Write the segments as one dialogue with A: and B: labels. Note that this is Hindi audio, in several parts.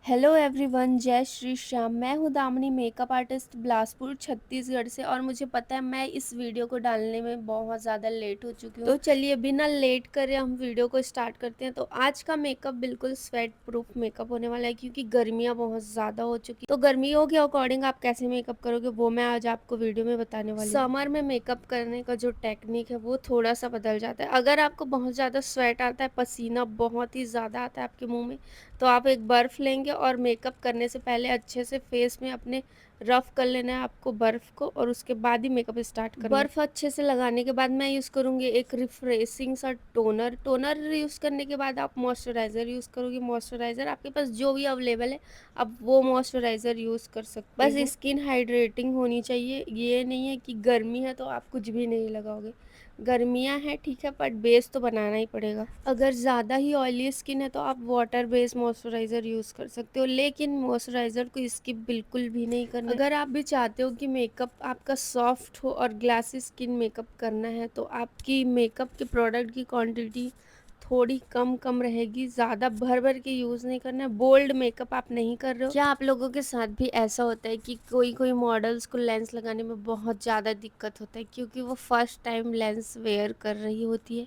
A: हेलो एवरीवन, जय श्री श्याम। मैं हूँ दामिनी, मेकअप आर्टिस्ट बिलासपुर छत्तीसगढ़ से। और मुझे पता है मैं इस वीडियो को डालने में बहुत ज़्यादा लेट हो चुकी हूँ, तो चलिए बिना लेट करे हम वीडियो को स्टार्ट करते हैं। तो आज का मेकअप बिल्कुल स्वेट प्रूफ मेकअप होने वाला है, क्योंकि गर्मियाँ बहुत ज़्यादा हो चुकी। तो गर्मियों के अकॉर्डिंग आप कैसे मेकअप करोगे वो मैं आज आपको वीडियो में बताने वाली हूँ। समर में मेकअप करने का जो टेक्निक है वो थोड़ा सा बदल जाता है। अगर आपको बहुत ज़्यादा स्वेट आता है, पसीना बहुत ही ज़्यादा आता है आपके मुँह में, तो आप एक बर्फ़ लेंगे और मेकअप करने से पहले अच्छे से फेस में अपने रफ़ कर लेना है आपको बर्फ़ को, और उसके बाद ही मेकअप स्टार्ट करना है। बर्फ़ अच्छे से लगाने के बाद मैं यूज़ करूँगी एक रिफ्रेशिंग सा टोनर यूज़ करने के बाद आप मॉइस्चराइज़र यूज़ करोगे। मॉइस्चराइज़र आपके पास जो भी अवेलेबल है, आप वो मॉइस्चराइज़र यूज़ कर सकते हो। बस स्किन हाइड्रेटिंग होनी चाहिए, ये नहीं है कि गर्मी है तो आप कुछ भी नहीं लगाओगे। गर्मियाँ हैं ठीक है, बट बेस तो बनाना ही पड़ेगा। अगर ज़्यादा ही ऑयली स्किन है तो आप वाटर बेस्ड मॉइस्चराइज़र यूज़ कर सकते हो, लेकिन मॉइस्चराइज़र को स्किप बिल्कुल भी नहीं करना है। अगर आप भी चाहते हो कि मेकअप आपका सॉफ्ट हो और ग्लासी स्किन मेकअप करना है, तो आपकी मेकअप के प्रोडक्ट की क्वांटिटी थोड़ी कम कम रहेगी। ज़्यादा भर भर के यूज़ नहीं करना है। बोल्ड मेकअप आप नहीं कर रहे हो। क्या आप लोगों के साथ भी ऐसा होता है कि कोई कोई मॉडल्स को लेंस लगाने में बहुत ज़्यादा दिक्कत होता है, क्योंकि वो फर्स्ट टाइम लेंस वेयर कर रही होती है,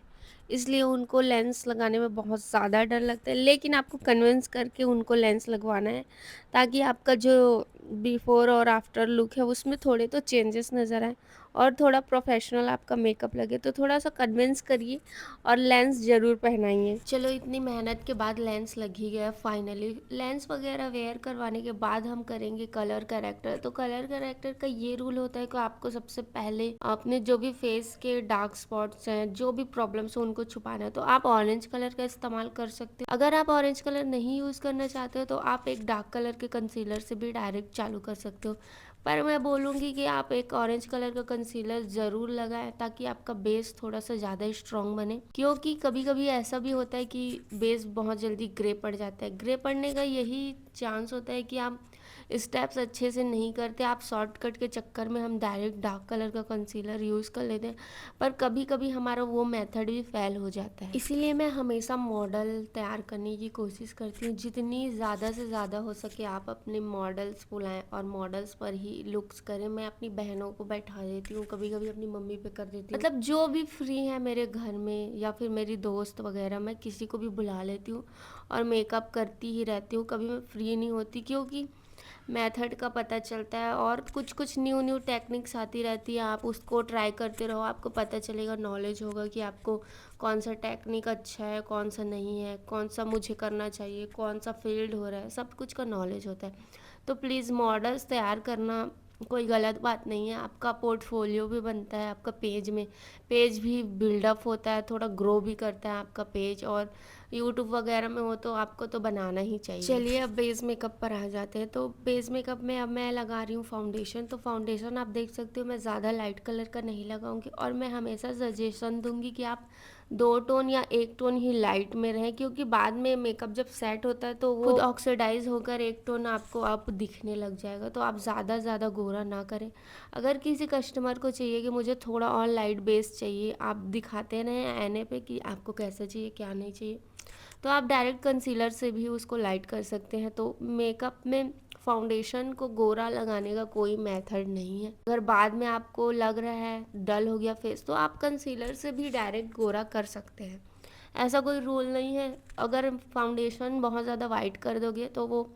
A: इसलिए उनको लेंस लगाने में बहुत ज़्यादा डर लगता है। लेकिन आपको कन्विंस करके उनको लेंस लगवाना है, ताकि आपका जो बिफ़ोर और आफ्टर लुक है उसमें थोड़े तो चेंजेस नज़र आए और थोड़ा प्रोफेशनल आपका मेकअप लगे। तो थोड़ा सा कन्विंस करिए और लेंस ज़रूर पहनाइए। चलो, इतनी मेहनत के बाद लेंस लग ही गया फाइनली। लेंस वगैरह वेयर करवाने के बाद हम करेंगे कलर करेक्टर। तो कलर करेक्टर का ये रूल होता है कि आपको सबसे पहले अपने जो भी फेस के डार्क स्पॉट्स हैं, जो भी प्रॉब्लम्स हैं, उनको छुपाना है। तो आप ऑरेंज कलर का इस्तेमाल कर सकते हो। अगर आप ऑरेंज कलर नहीं यूज़ करना चाहते हो तो आप एक डार्क कलर के कंसीलर से भी डायरेक्ट चालू कर सकते हो। पर मैं बोलूँगी कि आप एक ऑरेंज कलर का कंसीलर ज़रूर लगाएं, ताकि आपका बेस थोड़ा सा ज़्यादा स्ट्रॉन्ग बने। क्योंकि कभी कभी ऐसा भी होता है कि बेस बहुत जल्दी ग्रे पड़ जाता है। ग्रे पड़ने का यही चांस होता है कि आप स्टेप्स अच्छे से नहीं करते। आप शॉर्टकट के चक्कर में हम डायरेक्ट डार्क कलर का कंसीलर यूज़ कर लेते हैं, पर कभी कभी हमारा वो मेथड भी फेल हो जाता है। इसीलिए मैं हमेशा मॉडल तैयार करने की कोशिश करती हूँ। जितनी ज़्यादा से ज़्यादा हो सके आप अपने मॉडल्स बुलाएं और मॉडल्स पर ही लुक्स करें। मैं अपनी बहनों को बैठा देती हूँ, कभी कभी अपनी मम्मी पे कर देती हूँ, मतलब जो भी फ्री है मेरे घर में, या फिर मेरी दोस्त वगैरह, मैं किसी को भी बुला लेती हूँ और मेकअप करती ही रहती हूँ। कभी मैं फ्री नहीं होती, क्योंकि मेथड का पता चलता है और कुछ कुछ न्यू न्यू टेक्निक्स आती रहती है। आप उसको ट्राई करते रहो, आपको पता चलेगा, नॉलेज होगा कि आपको कौन सा टेक्निक अच्छा है, कौन सा नहीं है, कौन सा मुझे करना चाहिए, कौन सा फेल्ड हो रहा है, सब कुछ का नॉलेज होता है। तो प्लीज़ मॉडल्स तैयार करना कोई गलत बात नहीं है। आपका पोर्टफोलियो भी बनता है, आपका पेज भी बिल्डअप होता है, थोड़ा ग्रो भी करता है आपका पेज। और यूट्यूब वगैरह में हो तो आपको तो बनाना ही चाहिए। चलिए अब बेस मेकअप पर आ जाते हैं। तो बेस मेकअप में अब मैं लगा रही हूँ फाउंडेशन। तो फाउंडेशन आप देख सकते हो, मैं ज़्यादा लाइट कलर का नहीं लगाऊंगी, और मैं हमेशा सजेशन दूंगी कि आप 2 टोन या 1 टोन ही लाइट में रहें, क्योंकि बाद में मेकअप जब सेट होता है तो वो खुद ऑक्सीडाइज होकर 1 टोन आपको अब दिखने लग जाएगा। तो आप ज़्यादा गोरा ना करें। अगर किसी कस्टमर को चाहिए कि मुझे थोड़ा और लाइट बेस चाहिए, आप दिखाते रहें आईने पे कि आपको कैसा चाहिए क्या नहीं चाहिए, तो आप डायरेक्ट कंसीलर से भी उसको लाइट कर सकते हैं। तो मेकअप में फाउंडेशन को गोरा लगाने का कोई मेथड नहीं है। अगर बाद में आपको लग रहा है डल हो गया फेस, तो आप कंसीलर से भी डायरेक्ट गोरा कर सकते हैं। ऐसा कोई रूल नहीं है। अगर फाउंडेशन बहुत ज़्यादा वाइट कर दोगे तो वो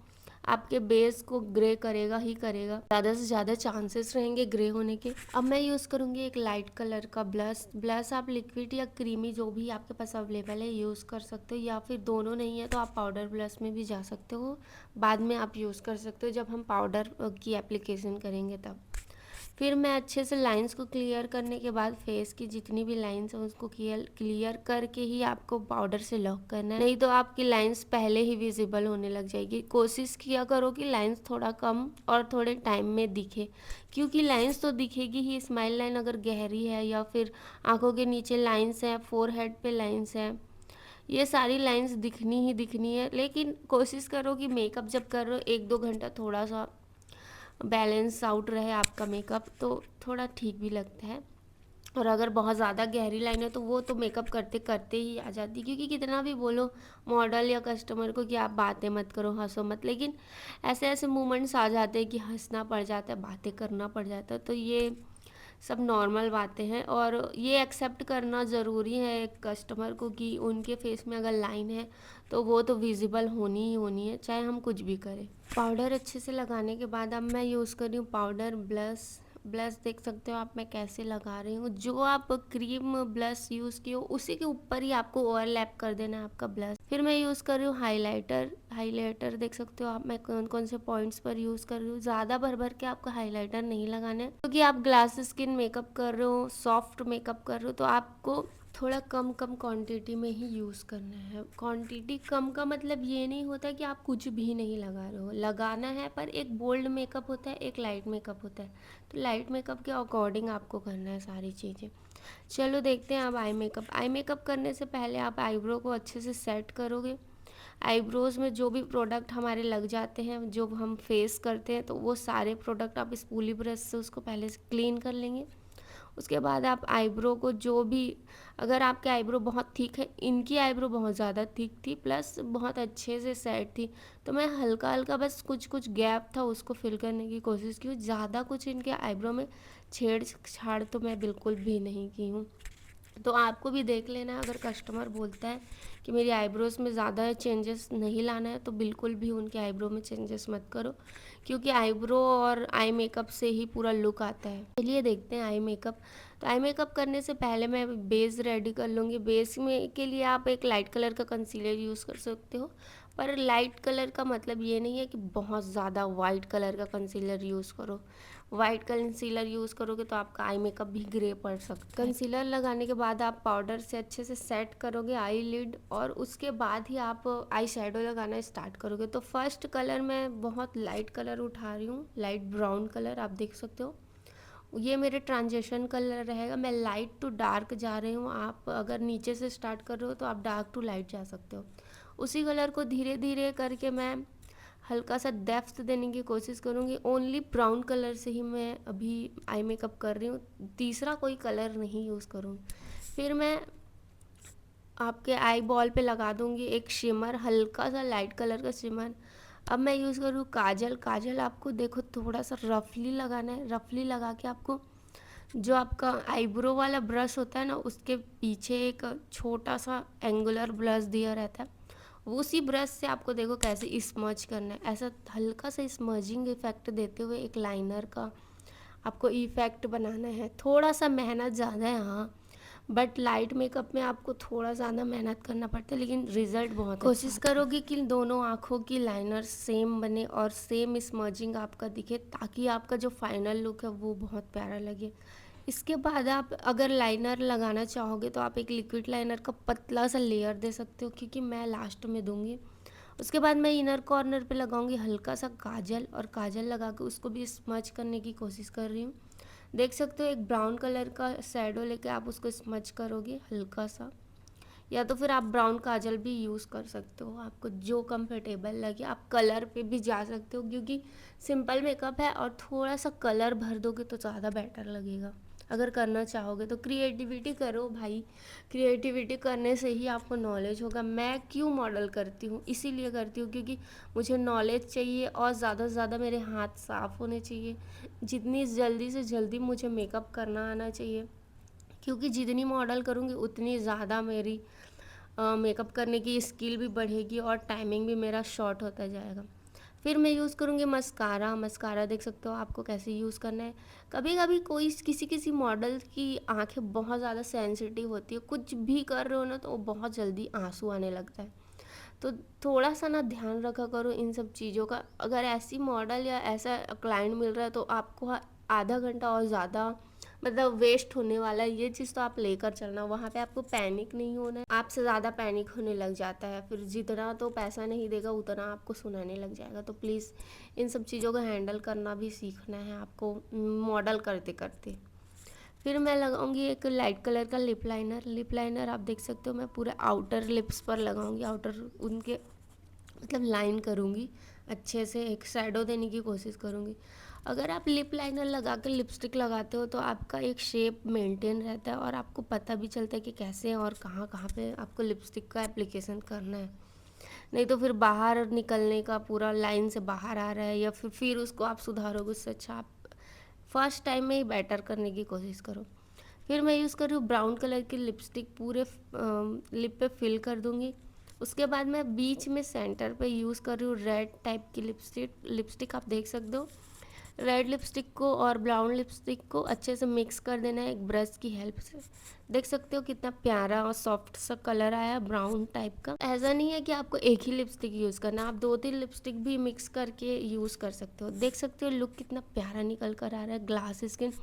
A: आपके बेस को ग्रे करेगा ही करेगा, ज़्यादा से ज़्यादा चांसेस रहेंगे ग्रे होने के। अब मैं यूज़ करूँगी एक लाइट कलर का ब्लश आप लिक्विड या क्रीमी जो भी आपके पास अवेलेबल है यूज़ कर सकते हो, या फिर दोनों नहीं है तो आप पाउडर ब्लश में भी जा सकते हो। बाद में आप यूज़ कर सकते हो जब हम पाउडर की एप्लीकेशन करेंगे तब। फिर मैं अच्छे से लाइंस को क्लियर करने के बाद फेस की जितनी भी लाइंस हैं उसको क्लियर करके ही आपको पाउडर से लॉक करना है, नहीं तो आपकी लाइंस पहले ही विजिबल होने लग जाएगी। कोशिश किया करो कि लाइंस थोड़ा कम और थोड़े टाइम में दिखे, क्योंकि लाइंस तो दिखेगी ही। स्माइल लाइन अगर गहरी है, या फिर आंखों के नीचे लाइंस हैं, फोरहेड पे लाइंस हैं, ये सारी लाइंस दिखनी ही दिखनी है। लेकिन कोशिश करो कि मेकअप जब कर रहे हो 1-2 घंटा थोड़ा सा बैलेंस आउट रहे आपका मेकअप, तो थोड़ा ठीक भी लगता है। और अगर बहुत ज़्यादा गहरी लाइन है तो वो तो मेकअप करते करते ही आ जाती, क्योंकि कितना भी बोलो मॉडल या कस्टमर को कि आप बातें मत करो, हंसो मत, लेकिन ऐसे ऐसे मोमेंट्स आ जाते हैं कि हंसना पड़ जाता है, बातें करना पड़ जाता है। तो ये सब नॉर्मल बातें हैं और ये एक्सेप्ट करना ज़रूरी है एक कस्टमर को कि उनके फेस में अगर लाइन है तो वो तो विजिबल होनी ही होनी है, चाहे हम कुछ भी करें। पाउडर अच्छे से लगाने के बाद अब मैं यूज़ कर रही हूँ पाउडर ब्लश। ब्लश देख सकते हो आप मैं कैसे लगा रही हूँ। जो आप क्रीम ब्लश यूज़ किए हो उसी के ऊपर ही आपको ओवरलैप कर देना है आपका ब्लश। फिर मैं यूज़ कर रही हूँ हाइलाइटर। हाइलाइटर देख सकते हो आप मैं कौन कौन से पॉइंट्स पर यूज़ कर रही हूँ। ज़्यादा भर भर के आपको हाइलाइटर नहीं लगाना है, क्योंकि आप ग्लास स्किन मेकअप कर रहे हो, सॉफ्ट मेकअप कर रहे हो, तो आपको थोड़ा कम कम क्वांटिटी में ही यूज़ करना है। क्वांटिटी कम का मतलब ये नहीं होता कि आप कुछ भी नहीं लगा रहे हो, लगाना है, पर एक बोल्ड मेकअप होता है, एक लाइट मेकअप होता है, तो लाइट मेकअप के अकॉर्डिंग आपको करना है सारी चीज़ें। चलो देखते हैं अब आई मेकअप। आई मेकअप करने से पहले आप आईब्रो को अच्छे से सेट करोगे। आईब्रोज़ में जो भी प्रोडक्ट हमारे लग जाते हैं, जो हम फेस करते हैं, तो वो सारे प्रोडक्ट आप इस पूली ब्रश से उसको पहले से क्लीन कर लेंगे। उसके बाद आप आईब्रो को जो भी, अगर आपके आईब्रो बहुत थिक है, इनकी आईब्रो बहुत ज़्यादा थिक थी प्लस बहुत अच्छे से सेट थी, तो मैं हल्का हल्का बस कुछ कुछ गैप था उसको फिल करने की कोशिश की। ज़्यादा कुछ इनके आईब्रो में छेड़छाड़ तो मैं बिल्कुल भी नहीं की हूँ। तो आपको भी देख लेना है, अगर कस्टमर बोलता है कि मेरी आईब्रोज़ में ज़्यादा चेंजेस नहीं लाना है तो बिल्कुल भी उनके आईब्रो में चेंजेस मत करो, क्योंकि आईब्रो और आई मेकअप से ही पूरा लुक आता है। चलिए देखते हैं आई मेकअप। तो आई मेकअप करने से पहले मैं बेस रेडी कर लूँगी। बेस में के लिए आप एक लाइट कलर का कंसीलर यूज़ कर सकते हो, पर लाइट कलर का मतलब ये नहीं है कि बहुत ज़्यादा वाइट कलर का कंसीलर यूज़ करो। वाइट कंसीलर यूज़ करोगे तो आपका आई मेकअप भी ग्रे पड़ सकता है। कंसीलर लगाने के बाद आप पाउडर से अच्छे से सेट करोगे आई लिड, और उसके बाद ही आप आई शेडो लगाना स्टार्ट करोगे। तो फर्स्ट कलर मैं बहुत लाइट कलर उठा रही हूँ, लाइट ब्राउन कलर आप देख सकते हो, ये मेरे ट्रांजिशन कलर रहेगा। मैं लाइट टू डार्क जा रही हूँ, आप अगर नीचे से स्टार्ट कर रहे हो तो आप डार्क टू लाइट जा सकते हो। उसी कलर को धीरे धीरे करके मैं हल्का सा डेप्थ देने की कोशिश करूँगी। ओनली ब्राउन कलर से ही मैं अभी आई मेकअप कर रही हूँ, तीसरा कोई कलर नहीं यूज़ करूँगी। फिर मैं आपके आई बॉल पे लगा दूँगी एक शिमर, हल्का सा लाइट कलर का शिमर। अब मैं यूज़ करूँ काजल। काजल आपको देखो थोड़ा सा रफली लगाना है, रफली लगा के आपको जो आपका आईब्रो वाला ब्रश होता है ना, उसके पीछे एक छोटा सा एंगुलर ब्रश दिया रहता है, उसी ब्रश से आपको देखो कैसे स्मज करना है। ऐसा हल्का सा स्मजिंग इफेक्ट देते हुए एक लाइनर का आपको इफेक्ट बनाना है। थोड़ा सा मेहनत ज़्यादा है हाँ, बट लाइट मेकअप में आपको थोड़ा ज़्यादा मेहनत करना पड़ता है, लेकिन रिजल्ट बहुत कोशिश करोगे कि दोनों आँखों की लाइनर सेम बने और सेम स्मजिंग आपका दिखे, ताकि आपका जो फाइनल लुक है वो बहुत प्यारा लगे। इसके बाद आप अगर लाइनर लगाना चाहोगे तो आप एक लिक्विड लाइनर का पतला सा लेयर दे सकते हो, क्योंकि मैं लास्ट में दूंगी। उसके बाद मैं इनर कॉर्नर पे लगाऊंगी हल्का सा काजल, और काजल लगा के उसको भी स्मच करने की कोशिश कर रही हूँ। देख सकते हो एक ब्राउन कलर का शैडो लेके आप उसको स्मच करोगे हल्का सा, या तो फिर आप ब्राउन काजल भी यूज़ कर सकते हो, आपको जो कंफर्टेबल लगे। आप कलर पे भी जा सकते हो, क्योंकि सिंपल मेकअप है और थोड़ा सा कलर भर दोगे तो ज़्यादा बेटर लगेगा। अगर करना चाहोगे तो क्रिएटिविटी करो भाई, क्रिएटिविटी करने से ही आपको नॉलेज होगा। मैं क्यों मॉडल करती हूँ, इसीलिए करती हूँ क्योंकि मुझे नॉलेज चाहिए और ज़्यादा से ज़्यादा मेरे हाथ साफ़ होने चाहिए। जितनी जल्दी से जल्दी मुझे मेकअप करना आना चाहिए, क्योंकि जितनी मॉडल करूँगी उतनी ज़्यादा मेरी मेकअप करने की स्किल भी बढ़ेगी और टाइमिंग भी मेरा शॉर्ट होता जाएगा। फिर मैं यूज़ करूँगी मस्कारा। मस्कारा देख सकते हो आपको कैसे यूज़ करना है। कभी कभी कोई किसी किसी मॉडल की आंखें बहुत ज़्यादा सेंसिटिव होती है, कुछ भी कर रहे हो ना तो वो बहुत जल्दी आंसू आने लगता है, तो थोड़ा सा ना ध्यान रखा करो इन सब चीज़ों का। अगर ऐसी मॉडल या ऐसा क्लाइंट मिल रहा है तो आपको आधा घंटा और ज़्यादा मतलब वेस्ट होने वाला है, ये चीज़ तो आप लेकर चलना। वहाँ पे आपको पैनिक नहीं होना है, आपसे ज़्यादा पैनिक होने लग जाता है, फिर जितना तो पैसा नहीं देगा उतना आपको सुनाने लग जाएगा। तो प्लीज़ इन सब चीज़ों को हैंडल करना भी सीखना है आपको मॉडल करते करते। फिर मैं लगाऊंगी एक लाइट कलर का लिप लाइनर। लिप लाइनर आप देख सकते हो मैं पूरे आउटर लिप्स पर लगाऊंगी, आउटर उनके मतलब लाइन करूंगी अच्छे से एक शैडो देने की कोशिश करूँगी। अगर आप लिप लाइनर लगा के लिपस्टिक लगाते हो तो आपका एक शेप मेंटेन रहता है और आपको पता भी चलता है कि कैसे और कहाँ कहाँ पे आपको लिपस्टिक का एप्लीकेशन करना है। नहीं तो फिर बाहर निकलने का, पूरा लाइन से बाहर आ रहा है या फिर उसको आप सुधारोगे, उससे अच्छा आप फर्स्ट टाइम में ही बेटर करने की कोशिश करो। फिर मैं यूज़ कर रही हूँ ब्राउन कलर की लिपस्टिक, पूरे लिप पे फिल कर दूँगी। उसके बाद मैं बीच में सेंटर पे यूज़ कर रही हूँ रेड टाइप की लिपस्टिक आप देख सकते हो। रेड लिपस्टिक को और ब्राउन लिपस्टिक को अच्छे से मिक्स कर देना है एक ब्रश की हेल्प से। देख सकते हो कितना प्यारा और सॉफ्ट सा कलर आया है ब्राउन टाइप का। ऐसा नहीं है कि आपको एक ही लिपस्टिक यूज़ करना, आप 2-3 लिपस्टिक भी मिक्स करके यूज़ कर सकते हो। देख सकते हो लुक कितना प्यारा निकल कर आ रहा है, ग्लास स्किन।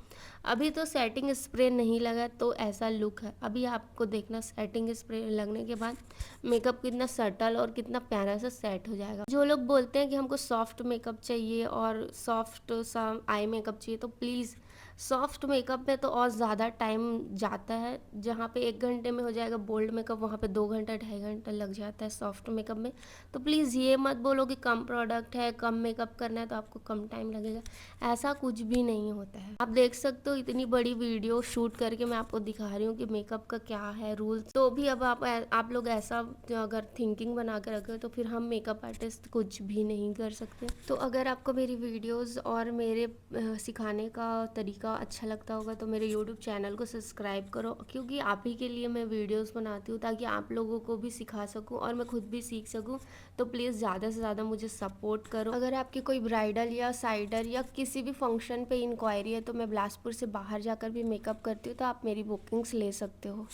A: अभी तो सेटिंग स्प्रे नहीं लगा तो ऐसा लुक है, अभी आपको देखना सेटिंग स्प्रे लगने के बाद मेकअप कितना सटल और कितना प्यारा सा सेट हो जाएगा। जो लोग बोलते हैं कि हमको सॉफ्ट मेकअप चाहिए और सॉफ्ट सा आई मेकअप चाहिए, तो प्लीज़ सॉफ्ट मेकअप में तो और ज़्यादा टाइम जाता है। जहाँ पे 1 घंटे में हो जाएगा बोल्ड मेकअप, वहाँ पे 2 घंटा 2.5 घंटा लग जाता है सॉफ्ट मेकअप में। तो प्लीज़ ये मत बोलो कि कम प्रोडक्ट है, कम मेकअप करना है तो आपको कम टाइम लगेगा, ऐसा कुछ भी नहीं होता है। आप देख सकते हो इतनी बड़ी वीडियो शूट करके मैं आपको दिखा रही हूँ कि मेकअप का क्या है रूल्स। तो भी अब आप लोग ऐसा अगर थिंकिंग बना कर रखे हो तो फिर हम मेकअप आर्टिस्ट कुछ भी नहीं कर सकते। तो अगर आपको मेरी वीडियोस और मेरे सिखाने का तरीका अच्छा लगता होगा तो मेरे यूट्यूब चैनल को सब्सक्राइब करो, क्योंकि आप ही के लिए मैं वीडियोस बनाती हूँ ताकि आप लोगों को भी सिखा सकूँ और मैं खुद भी सीख सकूँ। तो प्लीज़ ज़्यादा से ज़्यादा मुझे सपोर्ट करो। अगर आपकी कोई ब्राइडल या साइडर या किसी भी फंक्शन पे इंक्वायरी है तो मैं बिलासपुर से बाहर जाकर भी मेकअप करती हूँ, तो आप मेरी बुकिंग्स ले सकते हो।